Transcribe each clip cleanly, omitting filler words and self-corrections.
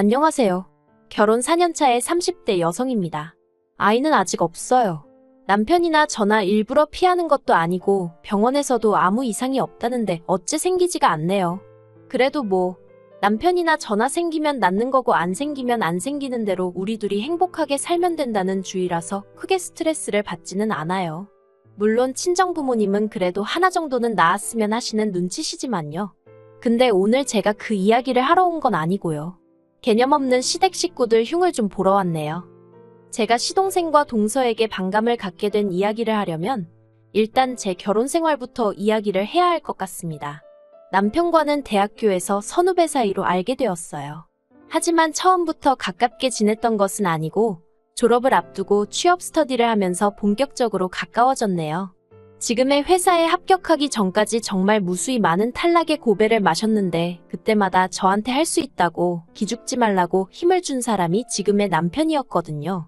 안녕하세요. 결혼 4년차의 30대 여성입니다. 아이는 아직 없어요. 남편이나 저나 일부러 피하는 것도 아니고 병원에서도 아무 이상이 없다는데 어째 생기지가 않네요. 그래도 남편이나 저나 생기면 낳는 거고 안 생기면 안 생기는 대로 우리 둘이 행복하게 살면 된다는 주의라서 크게 스트레스를 받지는 않아요. 물론 친정부모님은 그래도 하나 정도는 낳았으면 하시는 눈치시지만요. 근데 오늘 제가 그 이야기를 하러 온 건 아니고요. 개념 없는 시댁 식구들 흉을 좀 보러 왔네요. 제가 시동생과 동서에게 반감을 갖게 된 이야기를 하려면 일단 제 결혼 생활부터 이야기를 해야 할 것 같습니다. 남편과는 대학교에서 선후배 사이로 알게 되었어요. 하지만 처음부터 가깝게 지냈던 것은 아니고 졸업을 앞두고 취업 스터디를 하면서 본격적으로 가까워졌네요. 지금의 회사에 합격하기 전까지 정말 무수히 많은 탈락의 고배를 마셨는데 그때마다 저한테 할 수 있다고 기죽지 말라고 힘을 준 사람이 지금의 남편이었거든요.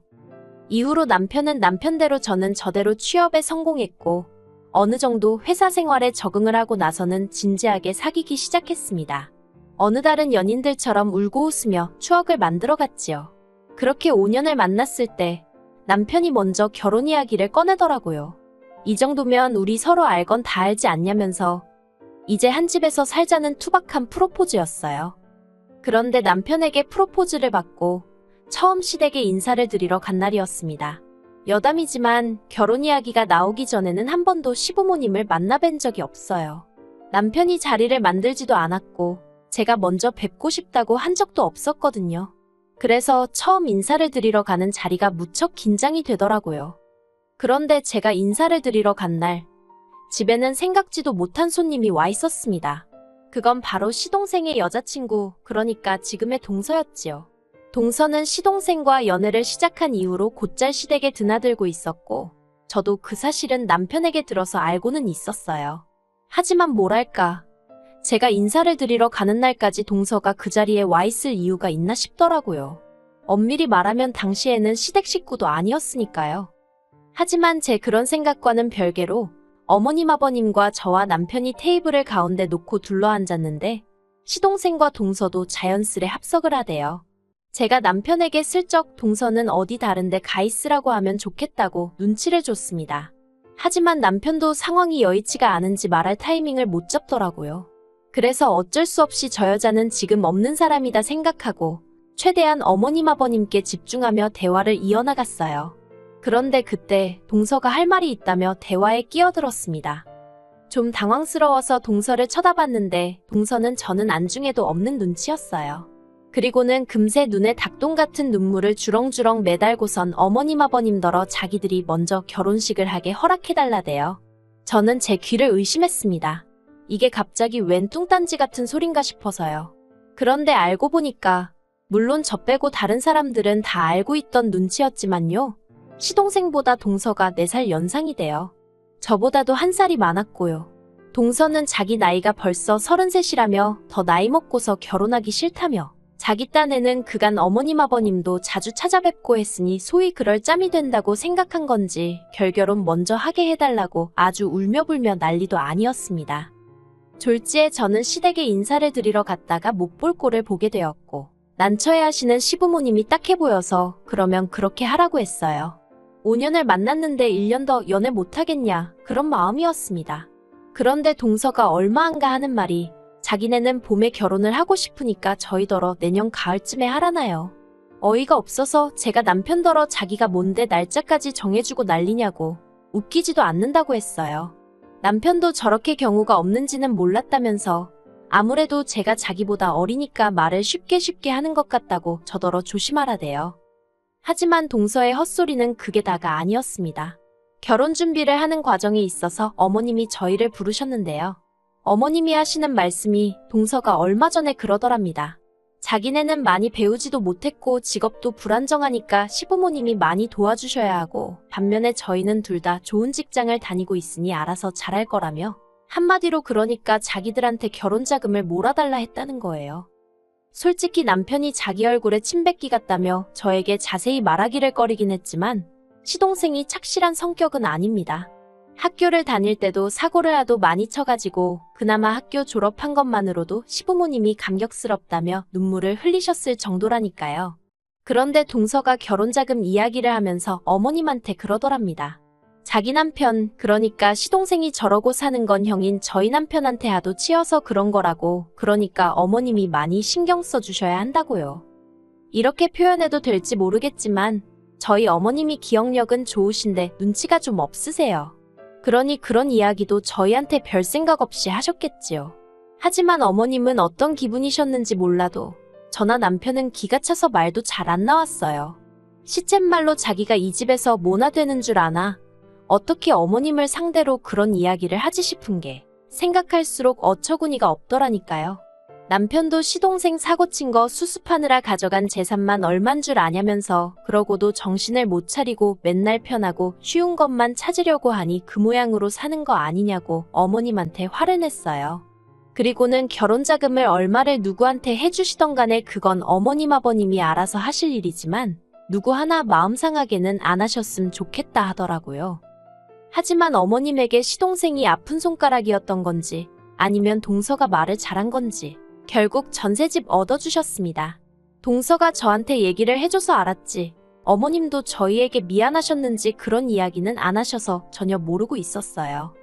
이후로 남편은 남편대로 저는 저대로 취업에 성공했고 어느 정도 회사 생활에 적응을 하고 나서는 진지하게 사귀기 시작했습니다. 어느 다른 연인들처럼 울고 웃으며 추억을 만들어갔지요. 그렇게 5년을 만났을 때 남편이 먼저 결혼 이야기를 꺼내더라고요. 이 정도면 우리 서로 알건 다 알지 않냐면서 이제 한 집에서 살자는 투박한 프로포즈였어요. 그런데 남편에게 프로포즈를 받고 처음 시댁에 인사를 드리러 간 날이었습니다. 여담이지만 결혼 이야기가 나오기 전에는 한 번도 시부모님을 만나뵌 적이 없어요. 남편이 자리를 만들지도 않았고 제가 먼저 뵙고 싶다고 한 적도 없었거든요. 그래서 처음 인사를 드리러 가는 자리가 무척 긴장이 되더라고요. 그런데 제가 인사를 드리러 간 날, 집에는 생각지도 못한 손님이 와 있었습니다. 그건 바로 시동생의 여자친구, 그러니까 지금의 동서였지요. 동서는 시동생과 연애를 시작한 이후로 곧잘 시댁에 드나들고 있었고, 저도 그 사실은 남편에게 들어서 알고는 있었어요. 하지만 뭐랄까, 제가 인사를 드리러 가는 날까지 동서가 그 자리에 와 있을 이유가 있나 싶더라고요. 엄밀히 말하면 당시에는 시댁 식구도 아니었으니까요. 하지만 제 그런 생각과는 별개로 어머님 아버님과 저와 남편이 테이블을 가운데 놓고 둘러앉았는데 시동생과 동서도 자연스레 합석을 하대요. 제가 남편에게 슬쩍 동서는 어디 다른데 가 있으라고 하면 좋겠다고 눈치를 줬습니다. 하지만 남편도 상황이 여의치가 않은지 말할 타이밍을 못 잡더라고요. 그래서 어쩔 수 없이 저 여자는 지금 없는 사람이다 생각하고 최대한 어머님 아버님께 집중하며 대화를 이어나갔어요. 그런데 그때 동서가 할 말이 있다며 대화에 끼어들었습니다. 좀 당황스러워서 동서를 쳐다봤는데 동서는 저는 안중에도 없는 눈치였어요. 그리고는 금세 눈에 닭똥 같은 눈물을 주렁주렁 매달고선 어머님 아버님더러 자기들이 먼저 결혼식을 하게 허락해달라대요. 저는 제 귀를 의심했습니다. 이게 갑자기 웬 뚱딴지 같은 소린가 싶어서요. 그런데 알고 보니까 물론 저 빼고 다른 사람들은 다 알고 있던 눈치였지만요. 시동생보다 동서가 4살 연상이 돼요. 저보다도 한 살이 많았고요. 동서는 자기 나이가 벌써 33이라며 더 나이 먹고서 결혼하기 싫다며 자기 딴에는 그간 어머님 아버님도 자주 찾아뵙고 했으니 소위 그럴 짬이 된다고 생각한 건지 결결혼 먼저 하게 해달라고 아주 울며불며 난리도 아니었습니다. 졸지에 저는 시댁에 인사를 드리러 갔다가 못 볼 꼴을 보게 되었고 난처해하시는 시부모님이 딱해 보여서 그러면 그렇게 하라고 했어요. 5년을 만났는데 1년 더 연애 못하겠냐 그런 마음이었습니다. 그런데 동서가 얼마 안가 하는 말이 자기네는 봄에 결혼을 하고 싶으니까 저희더러 내년 가을쯤에 하라나요. 어이가 없어서 제가 남편더러 자기가 뭔데 날짜까지 정해주고 난리냐고 웃기지도 않는다고 했어요. 남편도 저렇게 경우가 없는지는 몰랐다면서 아무래도 제가 자기보다 어리니까 말을 쉽게 하는 것 같다고 저더러 조심하라대요. 하지만 동서의 헛소리는 그게 다가 아니었습니다. 결혼 준비를 하는 과정에 있어서 어머님이 저희를 부르셨는데요. 어머님이 하시는 말씀이 동서가 얼마 전에 그러더랍니다. 자기네는 많이 배우지도 못했고 직업도 불안정하니까 시부모님이 많이 도와주셔야 하고 반면에 저희는 둘 다 좋은 직장을 다니고 있으니 알아서 잘할 거라며 한마디로 그러니까 자기들한테 결혼 자금을 몰아달라 했다는 거예요. 솔직히 남편이 자기 얼굴에 침 뱉기 같다며 저에게 자세히 말하기를 꺼리긴 했지만 시동생이 착실한 성격은 아닙니다. 학교를 다닐 때도 사고를 하도 많이 쳐가지고 그나마 학교 졸업한 것만으로도 시부모님이 감격스럽다며 눈물을 흘리셨을 정도라니까요. 그런데 동서가 결혼자금 이야기를 하면서 어머님한테 그러더랍니다. 자기 남편, 그러니까 시동생이 저러고 사는 건 형인 저희 남편한테 하도 치여서 그런 거라고, 그러니까 어머님이 많이 신경 써주셔야 한다고요. 이렇게 표현해도 될지 모르겠지만 저희 어머님이 기억력은 좋으신데 눈치가 좀 없으세요. 그러니 그런 이야기도 저희한테 별 생각 없이 하셨겠지요. 하지만 어머님은 어떤 기분이셨는지 몰라도 저나 남편은 기가 차서 말도 잘 안 나왔어요. 시쳇말로 자기가 이 집에서 뭐나 되는 줄 아나 어떻게 어머님을 상대로 그런 이야기를 하지 싶은 게 생각할수록 어처구니가 없더라니까요. 남편도 시동생 사고친 거 수습하느라 가져간 재산만 얼만 줄 아냐면서 그러고도 정신을 못 차리고 맨날 편하고 쉬운 것만 찾으려고 하니 그 모양으로 사는 거 아니냐고 어머님한테 화를 냈어요. 그리고는 결혼자금을 얼마를 누구한테 해주시던 간에 그건 어머님 아버님이 알아서 하실 일이지만 누구 하나 마음 상하게는 안 하셨음 좋겠다 하더라고요. 하지만 어머님에게 시동생이 아픈 손가락이었던 건지 아니면 동서가 말을 잘한 건지 결국 전셋집 얻어주셨습니다. 동서가 저한테 얘기를 해줘서 알았지 어머님도 저희에게 미안하셨는지 그런 이야기는 안 하셔서 전혀 모르고 있었어요.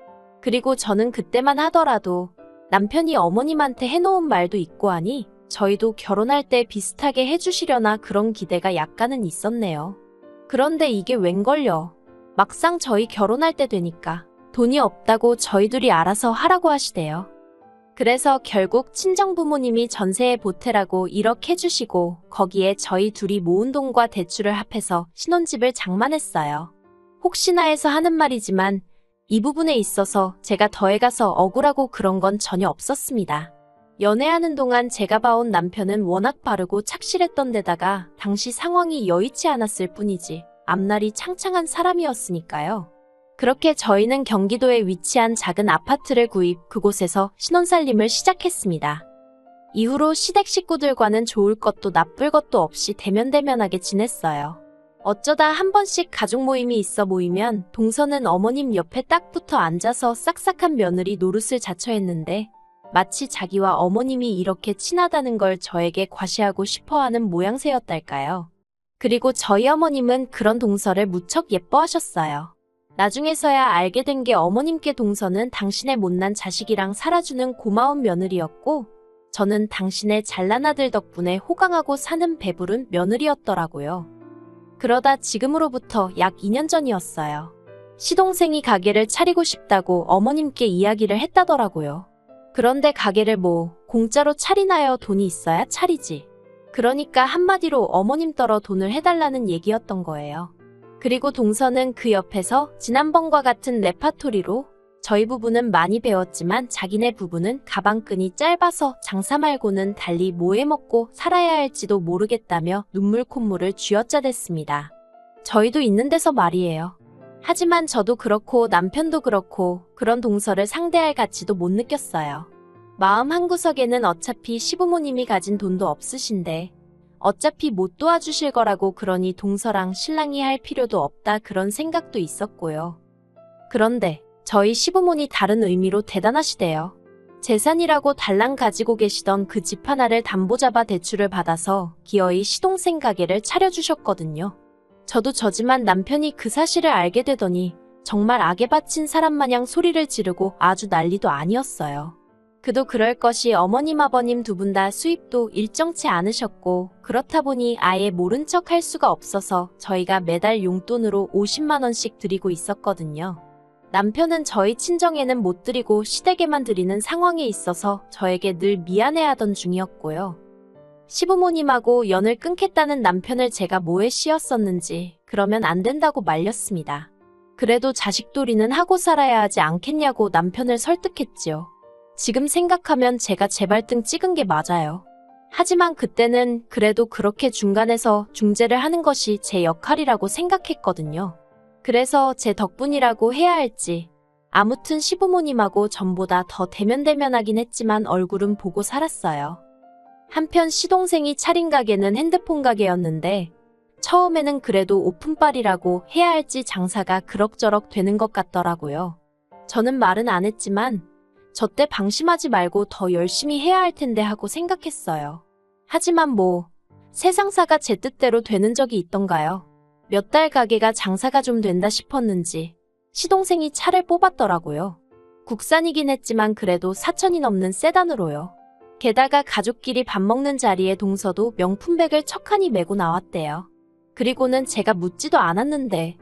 그리고 저는 그때만 하더라도 남편이 어머님한테 해놓은 말도 있고 하니 저희도 결혼할 때 비슷하게 해주시려나 그런 기대가 약간은 있었네요. 그런데 이게 웬걸요. 막상 저희 결혼할 때 되니까 돈이 없다고 저희 둘이 알아서 하라고 하시대요. 그래서 결국 친정부모님이 전세에 보태라고 1억 해주시고 거기에 저희 둘이 모은 돈과 대출을 합해서 신혼집을 장만했어요. 혹시나 해서 하는 말이지만 이 부분에 있어서 제가 더해가서 억울하고 그런 건 전혀 없었습니다. 연애하는 동안 제가 봐온 남편은 워낙 바르고 착실했던 데다가 당시 상황이 여의치 않았을 뿐이지 앞날이 창창한 사람이었으니까요. 그렇게 저희는 경기도에 위치한 작은 아파트를 구입, 그곳에서 신혼살림을 시작했습니다. 이후로 시댁 식구들과는 좋을 것도 나쁠 것도 없이 대면대면하게 지냈어요. 어쩌다 한 번씩 가족 모임이 있어 모이면 동서는 어머님 옆에 딱 붙어 앉아서 싹싹한 며느리 노릇을 자처했는데 마치 자기와 어머님이 이렇게 친하다는 걸 저에게 과시하고 싶어하는 모양새였달까요. 그리고 저희 어머님은 그런 동서를 무척 예뻐하셨어요. 나중에서야 알게 된 게 어머님께 동서는 당신의 못난 자식이랑 살아주는 고마운 며느리였고 저는 당신의 잘난 아들 덕분에 호강하고 사는 배부른 며느리였더라고요. 그러다 지금으로부터 약 2년 전이었어요. 시동생이 가게를 차리고 싶다고 어머님께 이야기를 했다더라고요. 그런데 가게를 뭐 공짜로 차리나요? 돈이 있어야 차리지. 그러니까 한마디로 어머님 떨어 돈을 해달라는 얘기였던 거예요. 그리고 동서는 그 옆에서 지난번과 같은 레파토리로 저희 부부는 많이 배웠지만 자기네 부부는 가방끈이 짧아서 장사 말고는 달리 뭐 해먹고 살아야 할지도 모르겠다며 눈물 콧물을 쥐어짜댔습니다. 저희도 있는 데서 말이에요. 하지만 저도 그렇고 남편도 그렇고 그런 동서를 상대할 가치도 못 느꼈어요. 마음 한구석에는 어차피 시부모님이 가진 돈도 없으신데 어차피 못 도와주실 거라고 그러니 동서랑 신랑이 할 필요도 없다 그런 생각도 있었고요. 그런데 저희 시부모니 다른 의미로 대단하시대요. 재산이라고 달랑 가지고 계시던 그 집 하나를 담보 잡아 대출을 받아서 기어이 시동생 가게를 차려주셨거든요. 저도 저지만 남편이 그 사실을 알게 되더니 정말 악에 바친 사람 마냥 소리를 지르고 아주 난리도 아니었어요. 그도 그럴 것이 어머님 아버님 두 분 다 수입도 일정치 않으셨고 그렇다 보니 아예 모른 척 할 수가 없어서 저희가 매달 용돈으로 50만 원씩 드리고 있었거든요. 남편은 저희 친정에는 못 드리고 시댁에만 드리는 상황에 있어서 저에게 늘 미안해하던 중이었고요. 시부모님하고 연을 끊겠다는 남편을 제가 뭐에 씌웠었는지 그러면 안 된다고 말렸습니다. 그래도 자식돌이는 하고 살아야 하지 않겠냐고 남편을 설득했지요. 지금 생각하면 제가 제 발등 찍은 게 맞아요. 하지만 그때는 그래도 그렇게 중간에서 중재를 하는 것이 제 역할이라고 생각했거든요. 그래서 제 덕분이라고 해야 할지 아무튼 시부모님하고 전보다 더 대면대면하긴 했지만 얼굴은 보고 살았어요. 한편 시동생이 차린 가게는 핸드폰 가게였는데 처음에는 그래도 오픈빨이라고 해야 할지 장사가 그럭저럭 되는 것 같더라고요. 저는 말은 안 했지만 저 때 방심하지 말고 더 열심히 해야 할 텐데 하고 생각했어요. 하지만 뭐 세상사가 제 뜻대로 되는 적이 있던가요? 몇 달 가게가 장사가 좀 된다 싶었는지 시동생이 차를 뽑았더라고요. 국산이긴 했지만 그래도 4천이 넘는 세단으로요. 게다가 가족끼리 밥 먹는 자리에 동서도 명품백을 척하니 메고 나왔대요. 그리고는 제가 묻지도 않았는데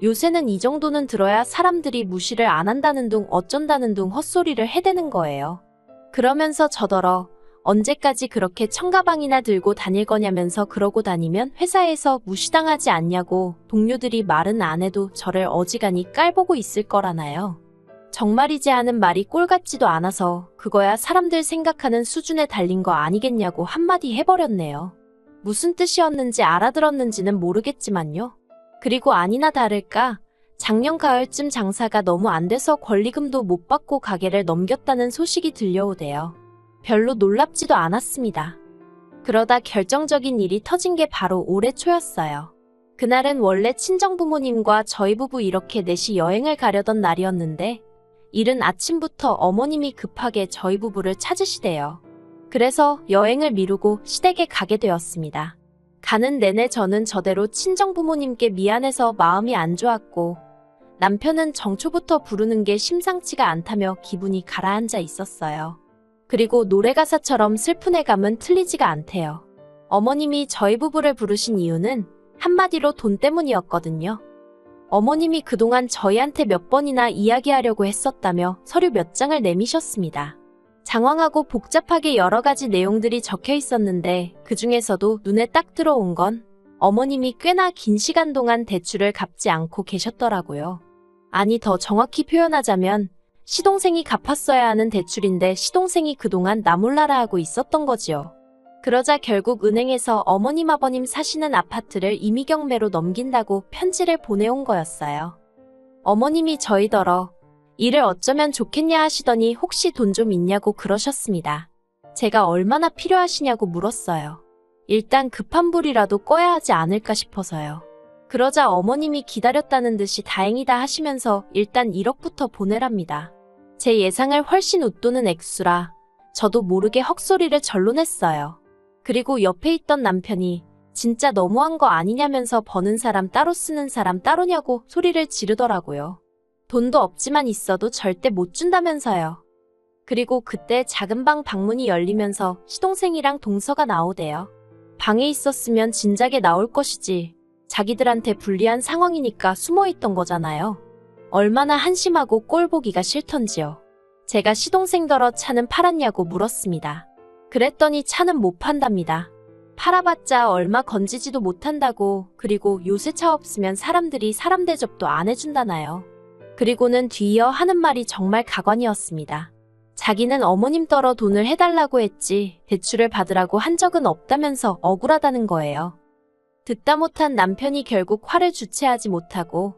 요새는 이 정도는 들어야 사람들이 무시를 안 한다는 둥 어쩐다는 둥 헛소리를 해대는 거예요. 그러면서 저더러 언제까지 그렇게 청가방이나 들고 다닐 거냐면서 그러고 다니면 회사에서 무시당하지 않냐고 동료들이 말은 안 해도 저를 어지간히 깔보고 있을 거라나요. 정말이지 하는 말이 꼴 같지도 않아서 그거야 사람들 생각하는 수준에 달린 거 아니겠냐고 한마디 해버렸네요. 무슨 뜻이었는지 알아들었는지는 모르겠지만요. 그리고 아니나 다를까 작년 가을쯤 장사가 너무 안 돼서 권리금도 못 받고 가게를 넘겼다는 소식이 들려오대요. 별로 놀랍지도 않았습니다. 그러다 결정적인 일이 터진 게 바로 올해 초였어요. 그날은 원래 친정부모님과 저희 부부 이렇게 넷이 여행을 가려던 날이었는데 이른 아침부터 어머님이 급하게 저희 부부를 찾으시대요. 그래서 여행을 미루고 시댁에 가게 되었습니다. 가는 내내 저는 저대로 친정부모님께 미안해서 마음이 안 좋았고 남편은 정초부터 부르는 게 심상치가 않다며 기분이 가라앉아 있었어요. 그리고 노래가사처럼 슬픈 애감은 틀리지가 않대요. 어머님이 저희 부부를 부르신 이유는 한마디로 돈 때문이었거든요. 어머님이 그동안 저희한테 몇 번이나 이야기하려고 했었다며 서류 몇 장을 내미셨습니다. 장황하고 복잡하게 여러 가지 내용들이 적혀 있었는데 그 중에서도 눈에 딱 들어온 건 어머님이 꽤나 긴 시간 동안 대출을 갚지 않고 계셨더라고요. 아니 더 정확히 표현하자면 시동생이 갚았어야 하는 대출인데 시동생이 그동안 나 몰라라 하고 있었던 거지요. 그러자 결국 은행에서 어머님 아버님 사시는 아파트를 임의경매로 넘긴다고 편지를 보내온 거였어요. 어머님이 저희더러 일을 어쩌면 좋겠냐 하시더니 혹시 돈 좀 있냐고 그러셨습니다. 제가 얼마나 필요하시냐고 물었어요. 일단 급한 불이라도 꺼야 하지 않을까 싶어서요. 그러자 어머님이 기다렸다는 듯이 다행이다 하시면서 일단 1억부터 보내랍니다. 제 예상을 훨씬 웃도는 액수라 저도 모르게 헛소리를 절로 냈어요. 그리고 옆에 있던 남편이 진짜 너무한 거 아니냐면서 버는 사람 따로 쓰는 사람 따로냐고 소리를 지르더라고요. 돈도 없지만 있어도 절대 못 준다면서요. 그리고 그때 작은 방 방문이 열리면서 시동생이랑 동서가 나오대요. 방에 있었으면 진작에 나올 것이지. 자기들한테 불리한 상황이니까 숨어있던 거잖아요. 얼마나 한심하고 꼴 보기가 싫던지요. 제가 시동생더러 차는 팔았냐고 물었습니다. 그랬더니 차는 못 판답니다. 팔아봤자 얼마 건지지도 못한다고. 그리고 요새 차 없으면 사람들이 사람 대접도 안 해준다나요. 그리고는 뒤이어 하는 말이 정말 가관이었습니다. 자기는 어머님 떨어 돈을 해달라고 했지 대출을 받으라고 한 적은 없다면서 억울하다는 거예요. 듣다 못한 남편이 결국 화를 주체하지 못하고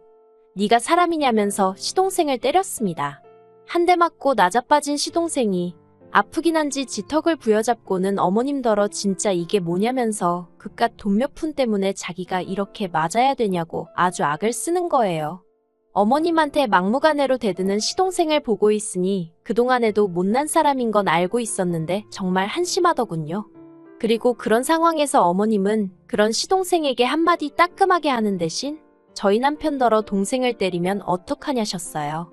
네가 사람이냐면서 시동생을 때렸습니다. 한 대 맞고 나자빠진 시동생이 아프긴 한지 지턱을 부여잡고는 어머님더러 진짜 이게 뭐냐면서 그깟 돈 몇 푼 때문에 자기가 이렇게 맞아야 되냐고 아주 악을 쓰는 거예요. 어머님한테 막무가내로 대드는 시동생을 보고 있으니 그동안에도 못난 사람인 건 알고 있었는데 정말 한심하더군요. 그리고 그런 상황에서 어머님은 그런 시동생에게 한마디 따끔하게 하는 대신 저희 남편더러 동생을 때리면 어떡하냐셨어요.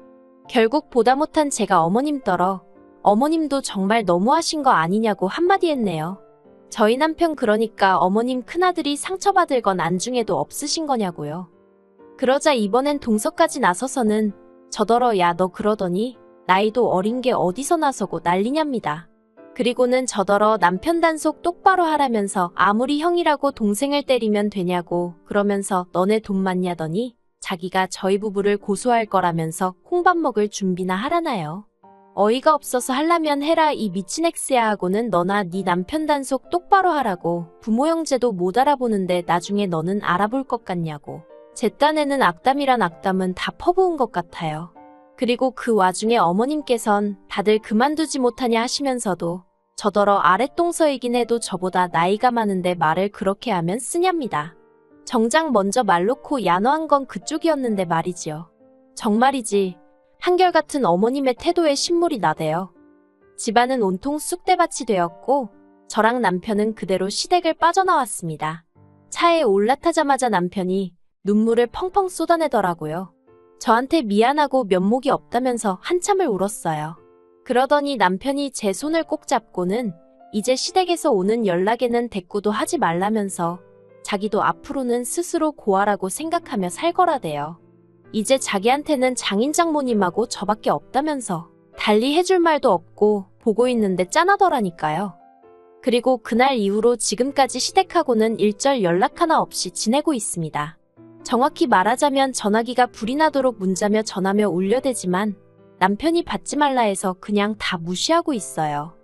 결국 보다 못한 제가 어머님더러 어머님도 정말 너무하신 거 아니냐고 한마디 했네요. 저희 남편 그러니까 어머님 큰아들이 상처받을 건 안중에도 없으신 거냐고요. 그러자 이번엔 동서까지 나서서는 저더러 야 너 그러더니 나이도 어린 게 어디서 나서고 난리냐입니다. 그리고는 저더러 남편 단속 똑바로 하라면서 아무리 형이라고 동생을 때리면 되냐고 그러면서 너네 돈 많냐더니 자기가 저희 부부를 고소할 거라면서 콩밥 먹을 준비나 하라나요. 어이가 없어서 하려면 해라 이 미친 엑스야 하고는 너나 네 남편 단속 똑바로 하라고 부모 형제도 못 알아보는데 나중에 너는 알아볼 것 같냐고. 제 딴에는 악담이란 악담은 다 퍼부은 것 같아요. 그리고 그 와중에 어머님께선 다들 그만두지 못하냐 하시면서도 저더러 아랫동서이긴 해도 저보다 나이가 많은데 말을 그렇게 하면 쓰냐입니다. 정작 먼저 말 놓고 야너한 건 그쪽이었는데 말이지요. 정말이지 한결같은 어머님의 태도에 신물이 나대요. 집안은 온통 쑥대밭이 되었고 저랑 남편은 그대로 시댁을 빠져나왔습니다. 차에 올라타자마자 남편이 눈물을 펑펑 쏟아내더라고요. 저한테 미안하고 면목이 없다면서 한참을 울었어요. 그러더니 남편이 제 손을 꼭 잡고는 이제 시댁에서 오는 연락에는 대꾸도 하지 말라면서 자기도 앞으로는 스스로 고아라고 생각하며 살 거라대요. 이제 자기한테는 장인 장모님하고 저밖에 없다면서 달리 해줄 말도 없고 보고 있는데 짠하더라니까요. 그리고 그날 이후로 지금까지 시댁하고는 일절 연락 하나 없이 지내고 있습니다. 정확히 말하자면 전화기가 불이 나도록 문자며 전화며 울려대지만 남편이 받지 말라 해서 그냥 다 무시하고 있어요.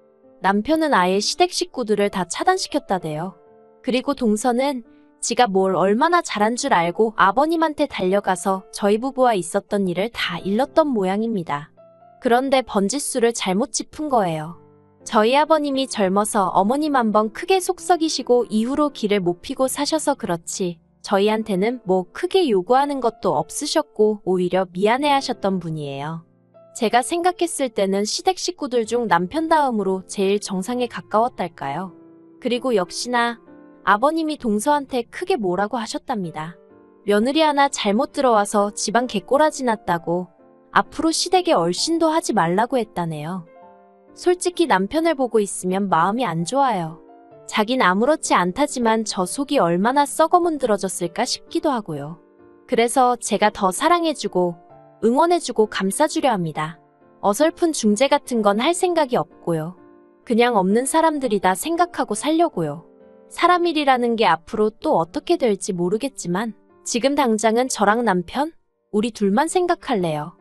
남편은 아예 시댁 식구들을 다 차단시켰다대요. 그리고 동서는 지가 뭘 얼마나 잘한 줄 알고 아버님한테 달려가서 저희 부부와 있었던 일을 다 일렀던 모양입니다. 그런데 번짓수를 잘못 짚은 거예요. 저희 아버님이 젊어서 어머님 한번 크게 속썩이시고 이후로 길을 못 피고 사셔서 그렇지 저희한테는 뭐 크게 요구하는 것도 없으셨고 오히려 미안해하셨던 분이에요. 제가 생각했을 때는 시댁 식구들 중 남편 다음으로 제일 정상에 가까웠달까요. 그리고 역시나 아버님이 동서한테 크게 뭐라고 하셨답니다. 며느리 하나 잘못 들어와서 집안 개꼬라지 났다고 앞으로 시댁에 얼씬도 하지 말라고 했다네요. 솔직히 남편을 보고 있으면 마음이 안 좋아요. 자긴 아무렇지 않다지만 저 속이 얼마나 썩어문드러졌을까 싶기도 하고요. 그래서 제가 더 사랑해주고 응원해주고 감싸주려 합니다. 어설픈 중재 같은 건 할 생각이 없고요. 그냥 없는 사람들이다 생각하고 살려고요. 사람 일이라는 게 앞으로 또 어떻게 될지 모르겠지만 지금 당장은 저랑 남편, 우리 둘만 생각할래요.